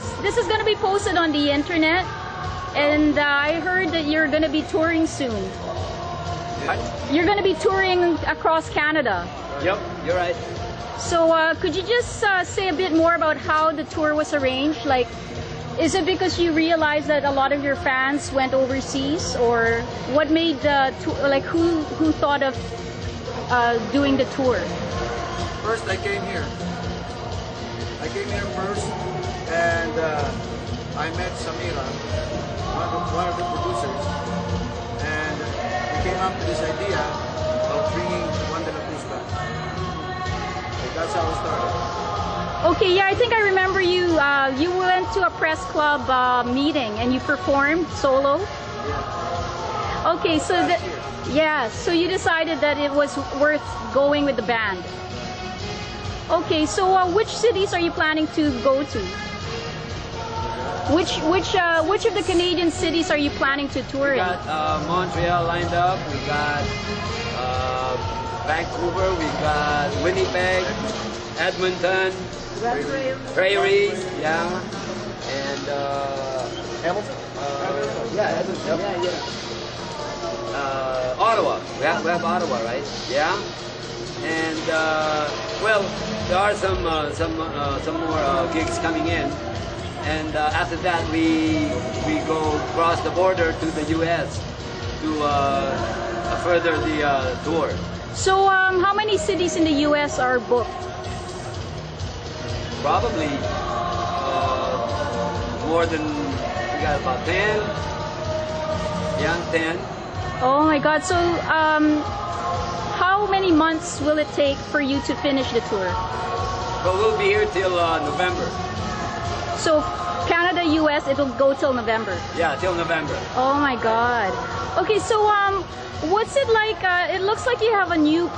this is going to be posted on the internet, and I heard that you're going to be touring soon. You're going to be touring across Canada. Yep, you're right. So could you just say a bit more about how the tour was arranged? Like, is it because you realized that a lot of your fans went overseas, or what made the tour, like who thought of doing the tour? First, I came here. I came here first, and I met Samira, one of the producers, and we came up with this idea of bringing Juan Cruz back. So that's how it started. Okay, yeah, I think I remember you. You went to a press club meeting and you performed solo. Yeah. Okay, so so you decided that it was worth going with the band. Okay, so which cities are you planning to go to? Which of the Canadian cities are you planning to tour in? We got Montreal lined up. We got Vancouver. We got Winnipeg, Edmonton, Prairies, yeah, and Hamilton? yeah, Edmonton, Ottawa. We have Ottawa, right? Yeah, and well, there are some more gigs coming in, and after that we go across the border to the U.S. to further the tour. So how many cities in the U.S. are booked? Probably more than, we got about 10. Yeah, 10. Oh my God! So how many months will it take for you to finish the tour? But we'll be here till November. So Canada, U.S., it'll go till November. Yeah, till November. Oh my God. Okay, so what's it like? It looks like you have a new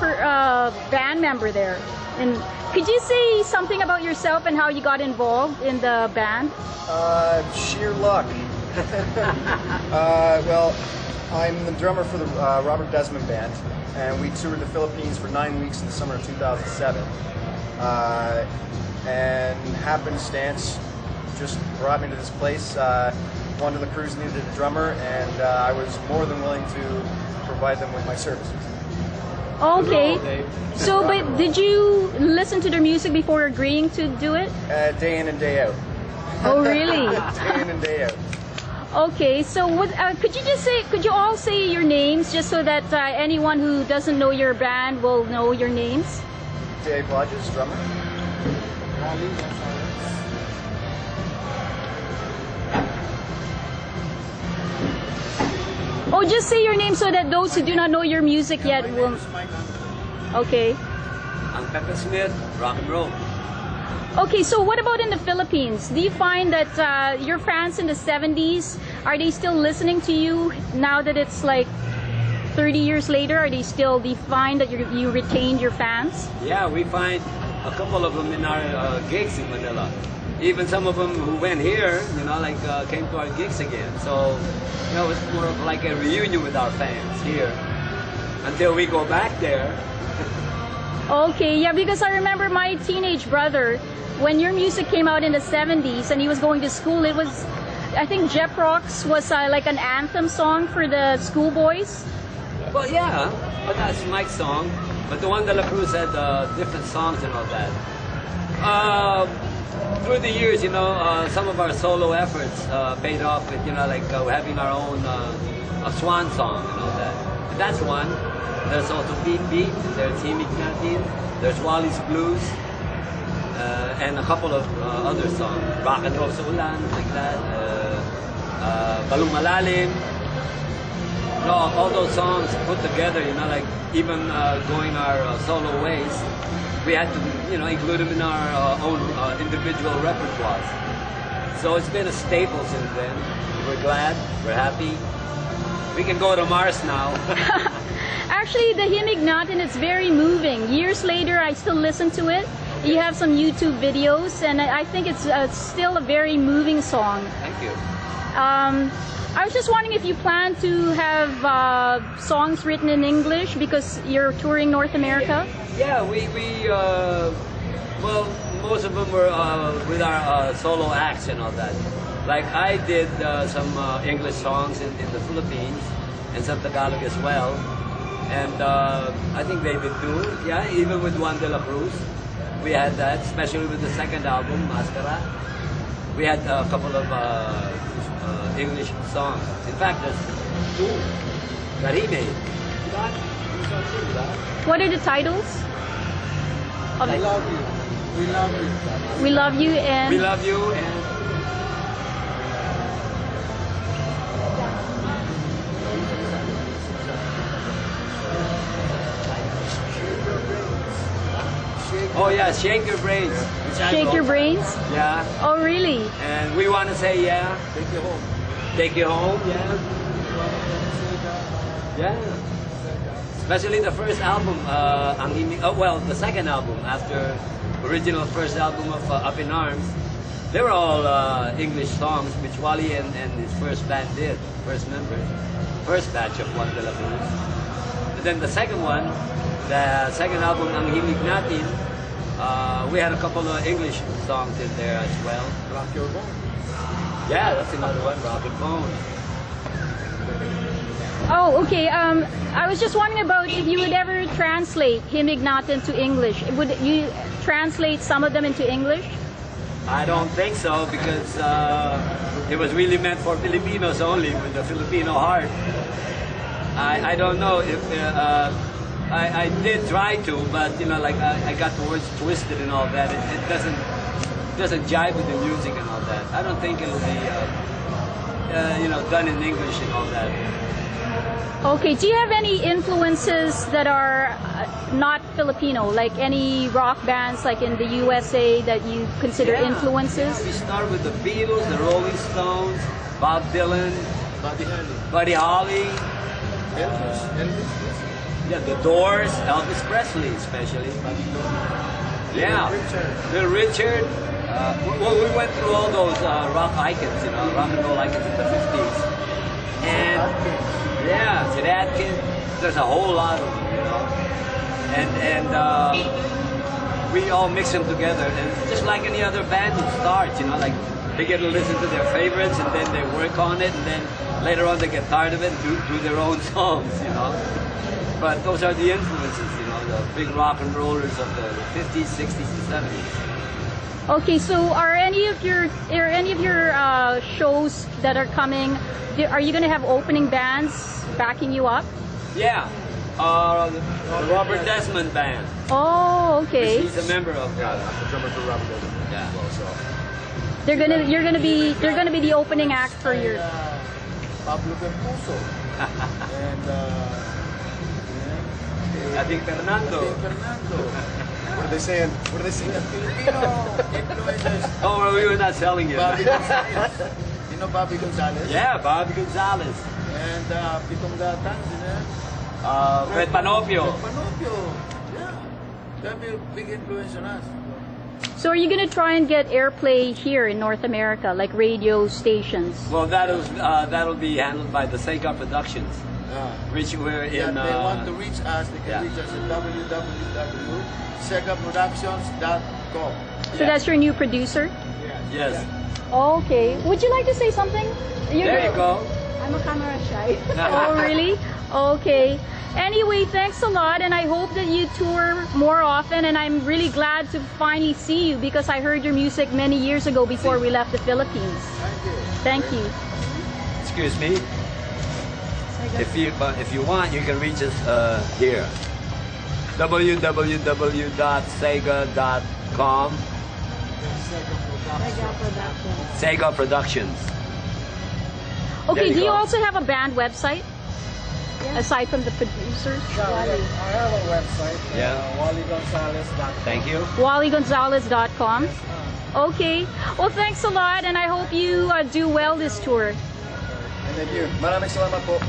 band member there. And could you say something about yourself and how you got involved in the band? Sheer luck. Well, I'm the drummer for the Robert Desmond Band, and we toured the Philippines for 9 weeks in the summer of 2007. And happenstance just brought me to this place. Juan Cruz needed a drummer, and I was more than willing to provide them with my services. Okay. So, but did you listen to their music before agreeing to do it? Day in and day out. Oh, really? Day in and day out. Okay. So, what, could you all say your names just so that anyone who doesn't know your band will know your names? Dave Lodges, drummer. Oh, just say your name so that those who do not know your music yet will. Okay. I'm Pepper Smith, rock and roll. Okay, so what about in the Philippines? Do you find that your fans in the 70s, are they still listening to you now that it's like 30 years later? Do you find that you retained your fans? Yeah, we find a couple of them in our gigs in Manila. Even some of them who went here, like came to our gigs again. So, it's more of like a reunion with our fans here until we go back there. Okay, yeah, because I remember my teenage brother, when your music came out in the 70s and he was going to school, it was, I think Jep Rocks was like an anthem song for the schoolboys. Well, yeah, but that's Mike's song. But the Juan Cruz had different songs and all that. Through the years, some of our solo efforts paid off with, having our own a swan song and all that. But that's one. There's also Beat Beat, there's Himig Natin, there's Wally's Blues, and a couple of other songs. Rock and Roll sa Ulan, like that. Balong Malalim. All those songs put together, even going our solo ways, we had to, include them in our own individual repertoires. So it's been a staple since then. We're glad, we're happy. We can go to Mars now. Actually, the Himig Natin is very moving. Years later, I still listen to it. You have some YouTube videos, and I think it's still a very moving song. Thank you. I was just wondering if you plan to have songs written in English because you're touring North America? Yeah, Well, most of them were with our solo acts and all that. Like I did some English songs in the Philippines and some Tagalog as well. And I think they did too. Yeah, even with Juan de la Cruz. We had that, especially with the second album, Mascara. We had a couple of English songs. In fact, there's two that he made. What are the titles? Of I love you. We love you. We Love You and We Love You and oh yeah, Shake Your Brains. which I Shake wrote. Your Brains. Yeah, Oh, really? and We Want to Say Yeah, Take you home. Take You Home. Yeah, yeah. Especially the first album, the second album after original first album of Up in Arms. They were all English songs, which Wally and his first band did, first member, first batch of Juan de la Cruz. But then the second one, the second album, Ang Himig Natin, we had a couple of English songs in there as well. Rock your bone. Yeah, that's another one, Rock and Bone. Oh, okay. I was just wondering about if you would ever translate Himig Natin to English. Would you translate some of them into English? I don't think so because it was really meant for Filipinos only with the Filipino heart. I don't know if I did try to, but you know, like I got the words twisted and all that. It doesn't jive with the music and all that. I don't think it'll be done in English and all that. Okay. Do you have any influences that are not Filipino, like any rock bands like in the USA that you consider Yeah. influences? We start with the Beatles, the Rolling Stones, Bob Dylan, Buddy Holly. Buddy Holly. Elvis. Elvis. Yeah, The Doors, Elvis Presley especially. Yeah, Richard. Little Richard. Well, we went through all those rock icons, rock and roll icons in the 50s. And yeah, Sid Atkins. There's a whole lot of them, And we all mix them together. And just like any other band, it starts, like they get to listen to their favorites and then they work on it and then later on they get tired of it and do their own songs, But those are the influences, the big rock and rollers of the 50s, 60s, and 70s. Okay, so are any of your shows that are coming? Are you going to have opening bands backing you up? Yeah, the Robert Desmond Band. Oh, okay. He's a member of Yeah, I'm the drummer for Robert Desmond. Yeah. Well, so. They're gonna be the opening act for your. Pablo Campuso. And I think Fernando. Fernando. What are they saying? What are they saying? Filipino influencers. Oh, well, we were not selling it. Bobby Gonzalez. You know Bobby Gonzalez? Yeah, Bobby Gonzalez. And Pitong Gatang, Fred Panopio. Panopio. Yeah. They'll be a big influence on us. So are you gonna try and get airplay here in North America, like radio stations? Well, that'll be handled by the Sega Productions, which we're Yeah, in. they want to reach us. They can reach us at www.segaproductions.com. So that's your new producer? Yes. Okay. Would you like to say something? There you go. I'm a camera shy. Oh, really? Okay. Anyway, thanks a lot, and I hope that you tour more often, and I'm really glad to finally see you because I heard your music many years ago before we left the Philippines. Thank you. Thank you. Excuse me. If you want, you can reach us here. www.sega.com. Sega Productions. Okay, There you do you go. also have a band website? Aside from the producers? Yeah, I have a website. Yeah. WallyGonzalez.com. Thank you. WallyGonzalez.com. Okay. Well, thanks a lot, and I hope you do well this tour. Thank you. Maraming salamat po.